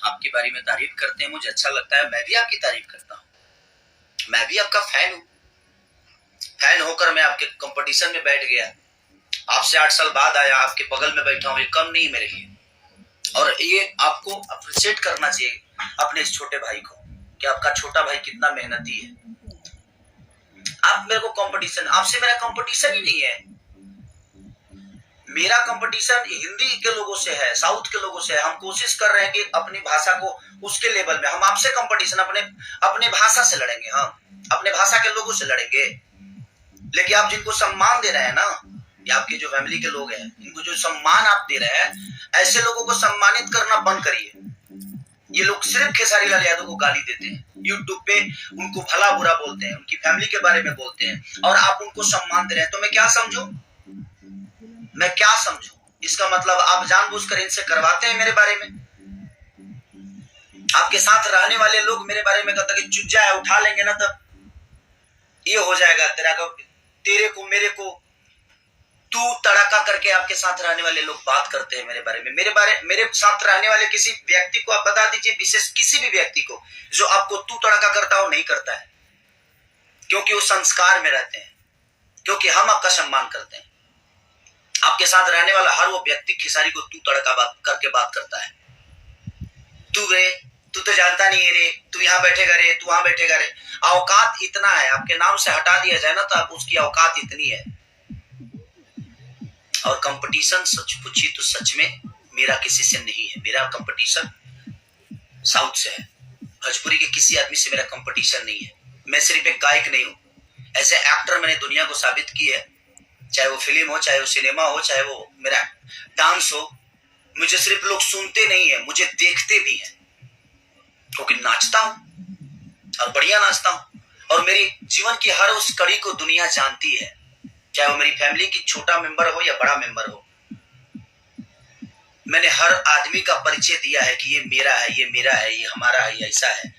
आपके बारे में तारीफ करते हैं, मुझे अच्छा लगता है, मैं भी आपकी तारीफ करता हूँ, मैं भी आपका फैन हूँ। फैन होकर मैं आपके कंपटीशन में बैठ गया, आपसे 8 साल बाद आया, आपके बगल में बैठा हूँ, ये कम नहीं मेरे लिए। और ये आपको अप्रिशिएट करना चाहिए अपने इस छोटे भाई को कि आपका छोटा भाई कितना मेहनती है। आप मेरे को कंपटीशन, आपसे मेरा कंपटीशन ही नहीं है। मेरा कंपटीशन हिंदी के लोगों से है, साउथ के लोगों से है। हम कोशिश कर रहे हैं कि अपनी भाषा को उसके लेवल में, हम आपसे कंपटीशन अपने भाषा से लड़ेंगे, हम अपने भाषा के लोगों से लड़ेंगे। लेकिन आप जिनको सम्मान दे रहे हैं ना, ये आपके जो फैमिली के लोग हैं, इनको जो सम्मान आप दे रहे हैं, ऐसे लोगों को सम्मानित करना बंद करिए। ये लोग सिर्फ खेसारी लाल यादव को गाली देते हैं, यूट्यूब पे उनको भला बुरा बोलते हैं, उनकी फैमिली के बारे में बोलते हैं, और आप उनको सम्मान दे रहे हैं। तो मैं क्या समझू, मैं क्या समझू? इसका मतलब आप जानबूझकर इनसे करवाते हैं मेरे बारे में। आपके साथ रहने वाले लोग मेरे बारे में कहते हैं कि चुज्जा है, उठा लेंगे ना तब ये हो जाएगा तेरे को मेरे को तू तड़का करके आपके साथ रहने वाले लोग बात करते हैं मेरे बारे में। मेरे साथ रहने वाले किसी व्यक्ति को आप बता दीजिए, विशेष किसी भी व्यक्ति को जो आपको तू तड़का करता हो, नहीं करता है, क्योंकि वो संस्कार में रहते हैं, क्योंकि हम आपका सम्मान करते हैं। आपके साथ रहने वाला हर वो व्यक्ति खेसारी को तू तड़का करके बात करता है। तू तो जानता नहीं है रे, तू यहाँ बैठेगा रे, तू वहां बैठेगा रे। औकात इतना है, आपके नाम से हटा दिया जाए ना तो आप उसकी औकात इतनी है। और कंपटीशन सच पूछी तो सच में मेरा किसी से नहीं है। मेरा कंपटीशन साउथ से है, भोजपुरी के किसी आदमी से मेरा कंपटीशन नहीं है। मैं सिर्फ एक गायक नहीं हूं, ऐसे एक्टर मैंने दुनिया को साबित की है, चाहे वो फिल्म हो, चाहे वो सिनेमा हो, चाहे वो मेरा डांस हो। मुझे सिर्फ लोग सुनते नहीं है, मुझे देखते भी हैं, क्योंकि नाचता हूं और बढ़िया नाचता हूं। और मेरी जीवन की हर उस कड़ी को दुनिया जानती है, चाहे वो मेरी फैमिली की छोटा मेंबर हो या बड़ा मेंबर हो। मैंने हर आदमी का परिचय दिया है कि ये मेरा है, ये मेरा है, ये हमारा है, ये ऐसा है।